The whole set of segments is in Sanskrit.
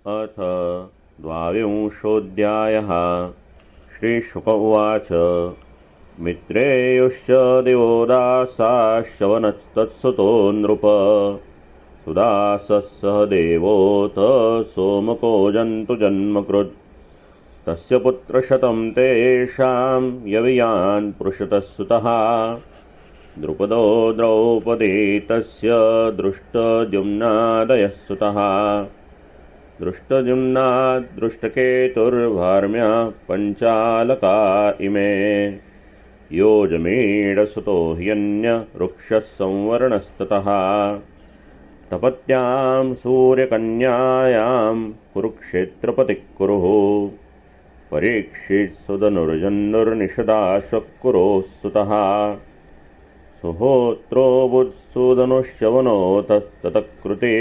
अथ द्वाविंशोऽध्यायः। श्रीशुक उवाच। मित्रेयुश्च दिवो दासाश्चवनस्तत्सुतो नृप। सुदासः सह देवोऽथ सोमको जन्तु जन्मकृत्। तस्य पुत्रशतं तेषां यवियान् पृषतः सुतः। द्रुपदो द्रौपदी तस्य दृष्टद्युम्नादयः सुतः। दृष्टद्युम्नाद् दृष्टकेतुर्भार्म्या पञ्चालका इमे। योजमीडसुतो ह्यन्य वृक्षः संवर्णस्ततः। तपत्यां सूर्यकन्यायां कुरुक्षेत्रपतिः कुरुः। परीक्षित्सुदनुर्जन्नुर्निषदाश्वकुरोः सुतः। सुहोत्रो बुत्सुदनुश्चवनो तत्ततकृते।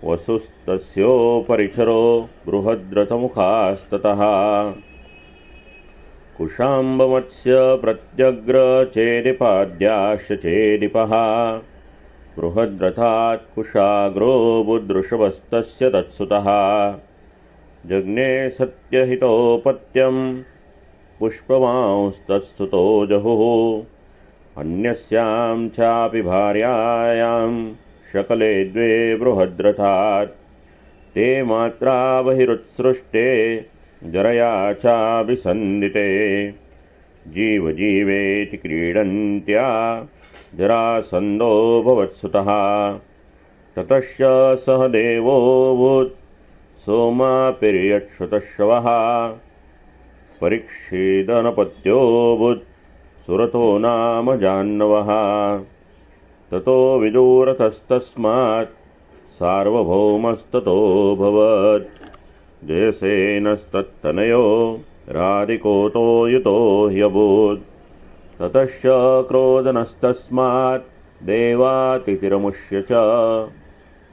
वसुस्तस्योपरिचरो बृहद्रथमुखास्ततः। कुशाम्बमत्स्य प्रत्यग्रचेदिपाद्याश्च चेदिपः। बृहद्रथात् कुशाग्रो बुद्रुषभस्तस्य तत्सुतः। जज्ञे सत्यहितोपत्यं पुष्पवांस्तत्सुतो जहुः। अन्यस्यां चापि भार्यायां शकले द्वे बृहद्रथात्। ते मात्रा बहिरुत्सृष्टे जरया चाभिसन्दिते। जीवजीवेति क्रीडन्त्या जरासन्दो भवत्सुतः। ततश्च सह देवोऽभूत् सोमापिर्यच्छ्रुतश्रवः। परीक्षिदनपत्योऽभूत् सुरतो नाम जाह्नवः। ततो विदूरतस्तस्मात् सार्वभौमस्ततोऽभवत्। जयसेनस्तत्तनयो राधिकोतो युतो ह्यभूत्। ततश्च क्रोधनस्तस्मात् देवातिथिरमुष्य च।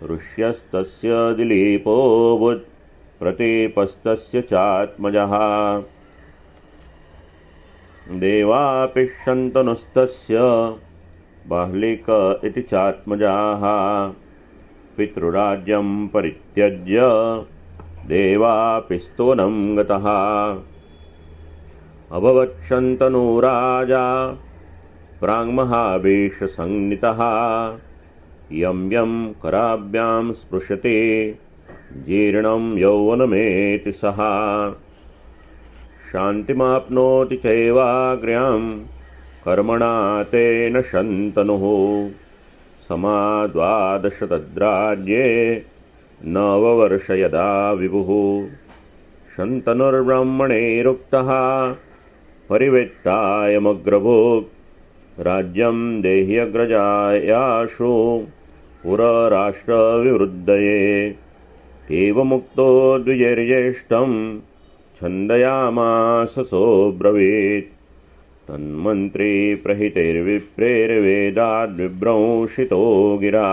ऋष्यस्तस्य दिलीपोऽभूत् प्रतीपस्तस्य चात्मजः। देवापि शन्तनुस्तस्य बाह्लिक इति चात्मजाः। पितृराज्यं परित्यज्य देवापि स्तोनं गतः। अभवत् शन्तनु राजा प्राङ्महाभीषसंज्ञितः। यं यं कराभ्यां स्पृशते जीर्णं यौवनमेति सः। शान्तिमाप्नोति चैवाग्र्यां कर्मणा तेन शन्तनुः। समाद्वादश तद्राज्ये नववर्ष यदा विभुः। शन्तनुर्ब्रह्मणैरुक्तः परिवेत्तायमग्रभुक्। राज्यं देह्यग्रजायाशु पुरराष्ट्रविवृद्धये। एवमुक्तो द्विजैर्ज्येष्ठं छन्दयामास सोऽब्रवीत्। तन्मन्त्री प्रहितैर्विप्रेर्वेदाद्विभ्रंशितो गिरा।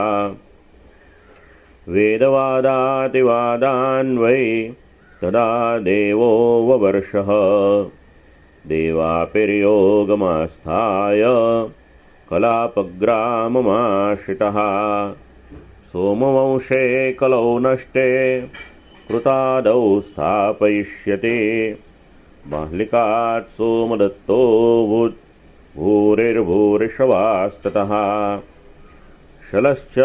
वेदवादातिवादान् वै तदा देवो ववर्षः। देवापिर्योगमास्थाय कलापग्राममाश्रितः। सोमवंशे कलौ नष्टे कृतादौ स्थापयिष्यते। बाह्लिकात् सोमदत्तोऽभूत् भूरिर्भूरिषवास्ततः। शलश्च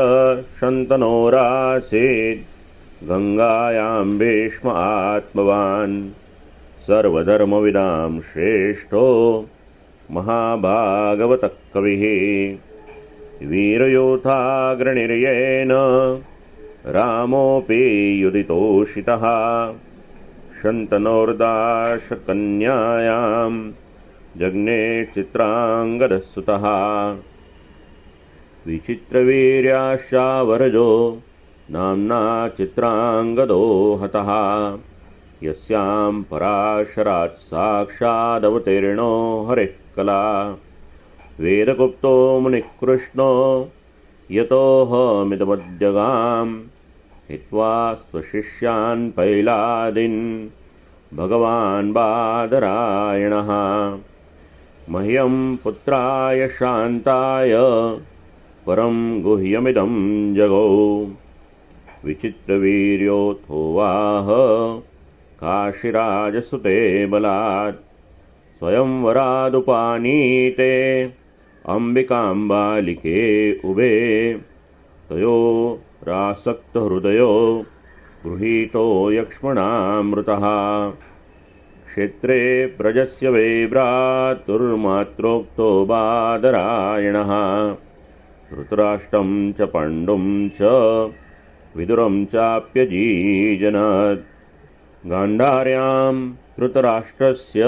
शन्तनोरासीत् गङ्गायां भीष्म आत्मवान्। सर्वधर्मविदां श्रेष्ठो महाभागवतः कविः। वीरयोधाग्रणिर्येन रामोऽपि युधितोषितः। शन्तनोर्दाशकन्यायां जज्ञे चित्राङ्गदः। विचित्रवीर्याश्चावरजो नाम्ना चित्राङ्गदो हतः। यस्यां पराशरात् साक्षादवतीर्णो हरिः कला। वेदगुप्तो मुनिः कृष्णो यतोऽहमिदमद्यगाम्। हित्वा स्वशिष्यान् पैलादीन् भगवान् बादरायणः। मह्यं पुत्राय शान्ताय परं गुह्यमिदं जगौ। विचित्रवीर्योऽथोवाह काशीराजसुते बलात् स्वयंवरादुपानीते अम्बिकाम्बालिके उभे तयो रासक्तहृदयो गृहीतो यक्ष्मणामृतः क्षेत्रे प्रजस्य वै भ्रातुर्मात्रोक्तो बादरायणः धृतराष्ट्रं च पाण्डुं च विदुरं चाप्यजीजनत् गान्धार्यां धृतराष्ट्रस्य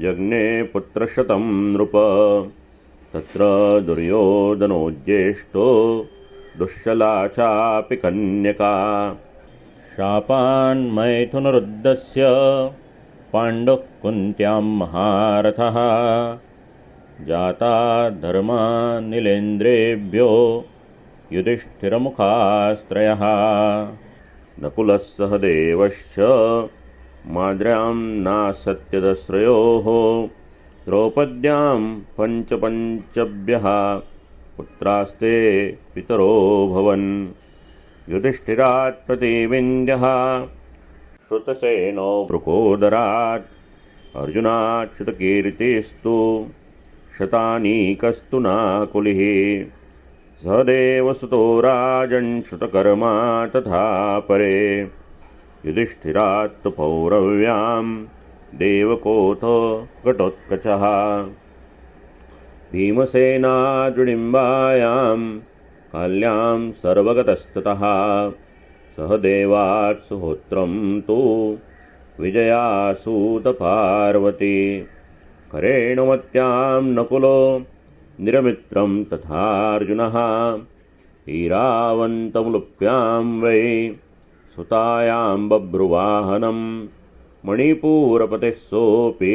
जज्ञे पुत्रशतं नृप तत्र दुर्योधनो ज्येष्ठो दुश्शला चापि कन्यका शापान्मैथुनरुद्धस्य पाण्डुः कुन्त्यां महारथः जाता धर्मानिलेन्द्रेभ्यो युधिष्ठिरमुखास्त्रयः नकुलः सहदेवश्च माद्र्यां नासत्यदस्रयोः द्रौपद्यां पञ्चभ्यः पुत्रास्ते पितरो भवन् युधिष्ठिरात् प्रतिविन्द्यः श्रुतसेनो वृकोदरात् अर्जुनात् श्रुतकीर्तिस्तु शतानीकस्तु नाकुलिः सहदेवसुतो राजन् श्रुतकर्मा तथा परे युधिष्ठिरात् पौरव्यां देवकोऽथ घटोत्कचः भीमसेनाद्रिडिम्बायां काल्यां सर्वगतस्ततः सहदेवात् सुहोत्रं तु विजयासूतपार्वती करेणुमत्यां नकुलो निरमित्रं तथार्जुनः ईरावन्तमुलुप्यां वै सुतायां बभ्रुवाहनं मणिपूरपतिः सोऽपि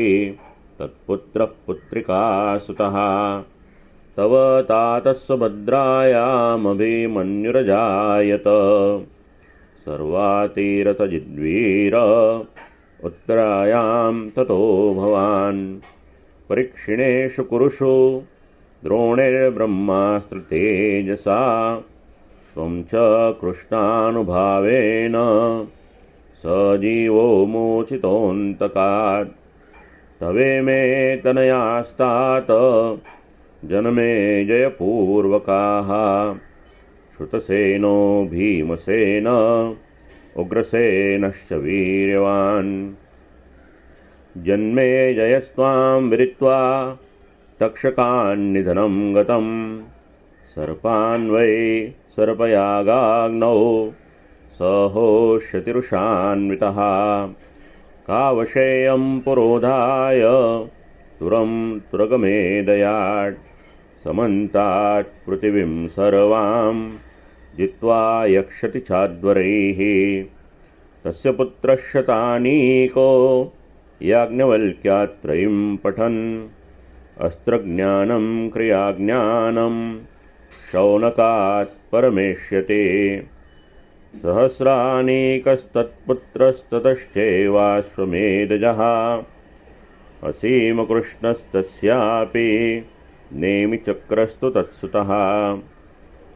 तत्पुत्रः पुत्रिकासुतः तव तातः सुभद्रायामभिमन्युरजायत सर्वातिरथजिद्वीर उत्तरायां ततो भवान् परीक्षिणेषु कुरुषु द्रोणैर्ब्रह्मास्त्रतेजसा त्वं च कृष्णानुभावेन सजीवो मोचितोऽन्तकात् तवेमे तनयास्तात जनमे जयपूर्वकाः श्रुतसेनो भीमसेन उग्रसेनश्च वीर्यवान् जन्मे जयस्त्वां विरित्वा तक्षकान्निधनं गतं सर्पान् वै सर्पयागाग्नौ सहोष्यतिरुषान्वितः कावशेयं पुरोधाय तुरं तुरगमेदयात् समन्तात् पृथिवीं सर्वां जित्वा यक्षति चाध्वरैः तस्य पुत्रः शतानीको याज्ञवल्क्यात्रयीं पठन् अस्त्रज्ञानं क्रियाज्ञानं शौनकात् परमेष्यते सहस्रानीकस्तत्पुत्रस्ततश्चैवाश्वमेधजः असीमकृष्णस्तस्यापि नेमिचक्रस्तु तत्सुतः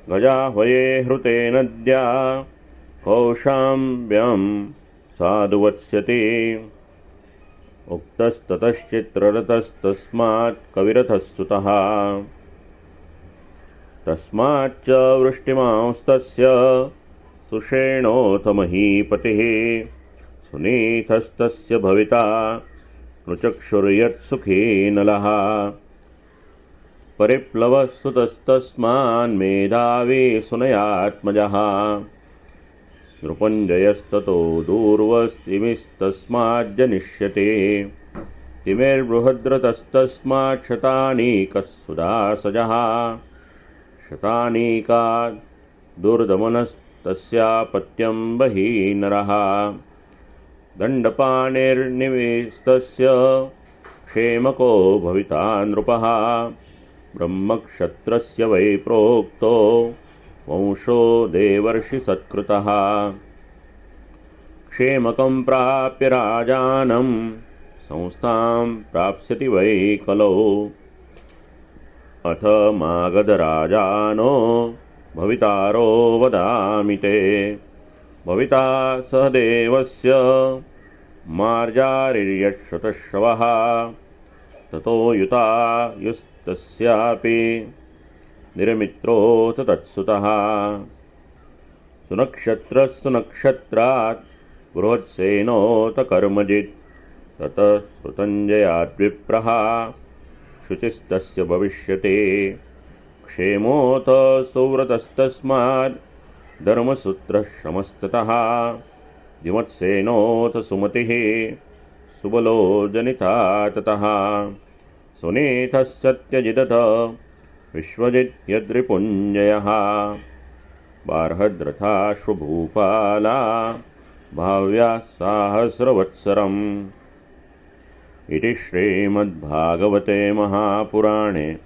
गजाह्वये हृते नद्या कौशाम्ब्यं साधुवत्स्यति उक्तस्ततश्चित्ररथस्तस्मात् कविरथस्तुतः तस्माच्च वृष्टिमांस्तस्य सुषेणोऽथ महीपतिः सुनीतस्तस्य भविता नृचक्षुर्यत्सुखी नलः परिप्लवः सुतस्तस्मान्मेधावी सुनयात्मजः नृपञ्जयस्ततो दूर्वस्तिमिस्तस्माज्जनिष्यते तिमिर्बृहद्रतस्तस्मात् शतानीकः सुदासजः शतानीकात् दुर्दमनस्तस्यापत्यं बहिः नरः दण्डपाणिर्निवेस्तस्य क्षेमको भविता नृपः ब्रह्मक्षत्रस्य वै प्रोक्तो वंशो देवर्षिसत्कृतः क्षेमकं प्राप्य राजानं संस्थां प्राप्स्यति वै कलौ अथ मागधराजानो भवितारो वदामि ते। भविता सह देवस्य मार्जारिर्यच्छ्रुतश्रवः ततो युतायुस्तस्यापि निर्मित्रोऽथ तत्सुतः। सुनक्षत्रस्तु नक्षत्रात् बृहत्सेनोऽथ कर्मजित् ततः श्रुतञ्जयाद्विप्रः शुचिस्तस्य भविष्यति। क्षेमोऽथ सुव्रतस्तस्मात् धर्मसूत्रश्रमस्ततः विमत्सेनोऽथ सुमतिः सुबलो जनिता ततः। सुनीतः सत्यजिदथ विश्वजित् यद्रिपुञ्जयः बार्हद्रथाश्वभूपाला भाव्याः साहस्रवत्सरम्। इति श्रीमद्भागवते महापुराणे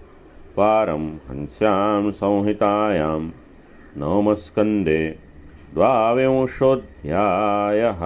पारमहंस्यां संहितायां नवमस्कन्धे द्वाविंशोऽध्यायः।